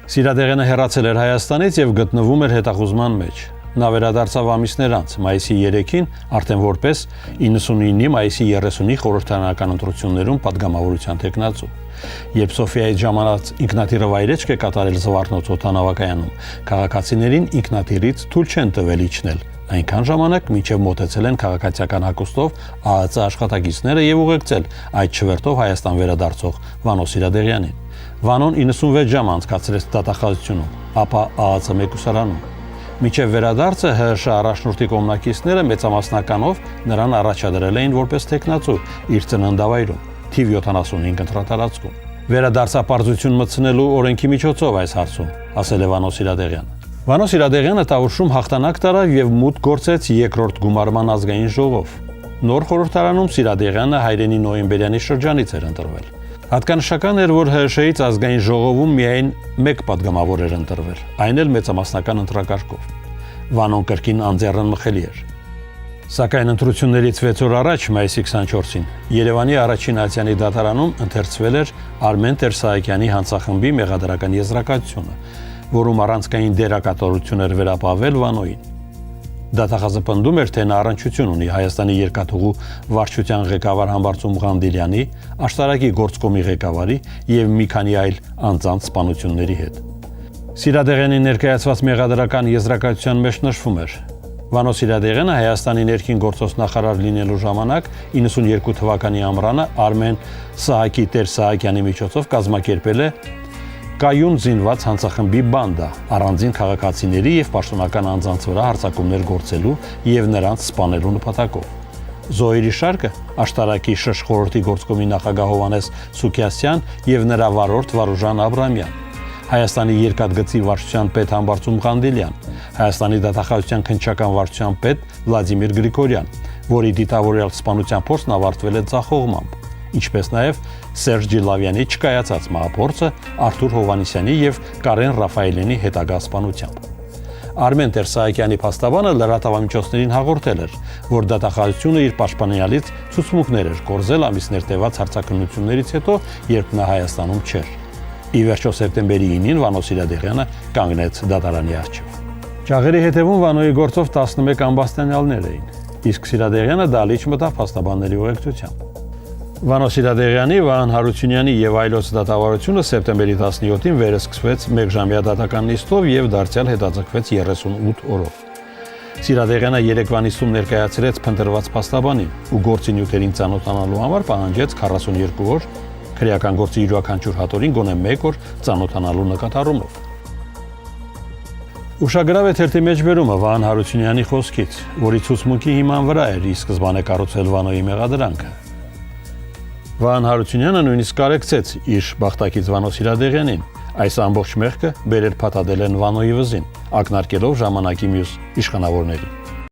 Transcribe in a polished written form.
Սիրադեղենը հեռացել էր Հայաստանից եւ գտնվում էր հետախուզման մեջ։ Նա վերադարձավ ամիսներ անց, մայիսի 3-ին, արդեն որպես 99-ի մայիսի 30-ի խորհրդարանական ընտրություններում падգամավորության տեխնացու։ Երբ Սոֆիայից ժամանած ինքնաթիռը վայրեջք է կատարել Զվարթնոց օդանավակայանում, քաղաքացիներին ինքնաթիռից թույլ չեն տվել իջնել։ Այնքան ժամանակ, մինչև մոտեցել են քաղաքացիական հագուստով ԱԱԾ աշխատակիցները եւ ուղեկցել այդ չվերթով Հայաստան վերադարձող Վանո Սիրադեղյանին։ Վանոն 96 ժամ անցկացրեց դատախազությունում, ապա ԱԱԾ մեկուսարանում։ Մինչև վերադարձը ՀՀՇ առաջնորդի կողմնակիցները մեծամասնականով նրան առաջադրել էին որպես տեխնացու իր ծննդավայրում, թիվ 75 ընտրատարածքում։ Վերադարձապարզություն մտցնելու օրենքի միջոցով այս հարցում, ասել է Վանո Սիրադեղյանը։ Վանո Սիրադեղյանը Տավուշում հաղթանակ տարավ եւ մուտք գործեց երկրորդ գումարման ազգային ժողով։ Նոր խորհրդարանում Սիրադեղյանը հայրենի նոյեմբերյանի շրջանից էր ընտրվել։ Հատկանշական էր, որ ՀՀՇ-ից ազգային ժողովում միայն մեկ падգամավոր էր ընտրվել, այն էլ մեծամասնական ընտրակարգով։ Վանոն կրկին անձեռնմխելի էր։ Սակայն ընտրություններից 6 օր առաջ, մայիսի 24-ին, Երևանի առաջին ատյանի դատարանում ընթերցվել էր Արմեն Տեր-Սահակյանի հանցախմբի մեղադրական եզրակացությունը, որում առանցքային դերակատարություն էր վերապահվել Վանոյին։ Դատախազը պնդում էր, թե նա առնչություն ունի Հայաստանի երկաթուղու վարչության ղեկավար Համբարձում Ղանդիլյանի, աշտարակի գործկոմի ղեկավարի եւ մի քանի այլ անձանց սպանությունների հետ։ Սիրադեղյանի ներկայացված մեղադրական եզրակացության մեջ նշվում էր. Վանո Սիրադեղյանը Հայաստանի ներքին գործոս նախարար լինելու ժամանակ 92 թվականի ամռանը Արմեն Սահակի Տեր-Սահակյանի միջոցով կազմակերպել է կայուն զինված հանցախմբի բանդա առանձին քաղաքացիների եւ պաշտոնական անձանց վրա հարձակումներ գործելու եւ նրանց սպանելու նպատակով։ Զոհերի շարքը աշտարակի ՇՇ խորհրդի գործկոմի նախագահ Հովհաննես Սուքիասյան եւ նրա վարորդ Վարուժան Աբրամյան, Հայաստանի երկաթգծի վարչության պետ Համբարձում Ղանդիլյան, Հայաստանի դատախազության քննչական վարչության պետ Վլադիմիր Գրիգորյան, որի դիտավորյալ սպանության փորձն ավարտվել է ձախողմամբ, ինչպես նաև Սերժ Ջիլավյանի չկայացած մահափորձը Արթուր Հովհաննիսյանի եւ Կարեն Ռաֆայելյանի հետագա սպանությամբ։ Արմեն Տեր-Սահակյանի փաստաբանը լրատվամիջոցներին հաղորդել էր, որ դատախազությունը իր պաշտպանյալից ցուցմունքներ էր կորզել ամիսներ տևած հարցաքննություններից հետո, երբ նա Հայաստանում չէր։ Ի վերջո սեպտեմբերի 9-ին Վանո Սիրադեղյանը կանգնեց դատարանի առջև։ Ճաղերի հետևում Վանոյի գործով 11 ամբաստանյալներ էին, իսկ Սիրադեղյանը դալիճ մտավ փաստաբանների ուղեկցությամբ։ Վանո Սիրադեղյանի, Վահան Հարությունյանի եւ այլոց դատավարությունը սեպտեմբերի 17-ին վերսկսվեց մեկժամյա դատական նիստով եւ դարձյալ հետաձգվեց 38 օրով։ Սիրադեղյանը երեկվա նիստում ներկայացրեց փնտրված փաստաբանին ու գործի նյութերին ծանոթանալու համար պահանջեց 42 օր, քրեական գործի յուրաքանչյուր հատորին գոնե 1 օր ծանոթանալու նկատառումով։ Ուշագրավ է թերթի մեջբերումը Վահան Հարությունյանի խոսքից, որի ցուցմունքի հիման վրա էր ի սկզբանե կառուցել Վանոյի մեղադրանքը։ Վահան Հարությունյանը նույնիսկ կարեկցեց իր բախտակից Վանո Սիրադեղյանին, այս ամբողջ մեղքը բերել փաթաթել են Վանոյի վզին, ակնարկելով ժամանակի մյուս իշխանավորներին։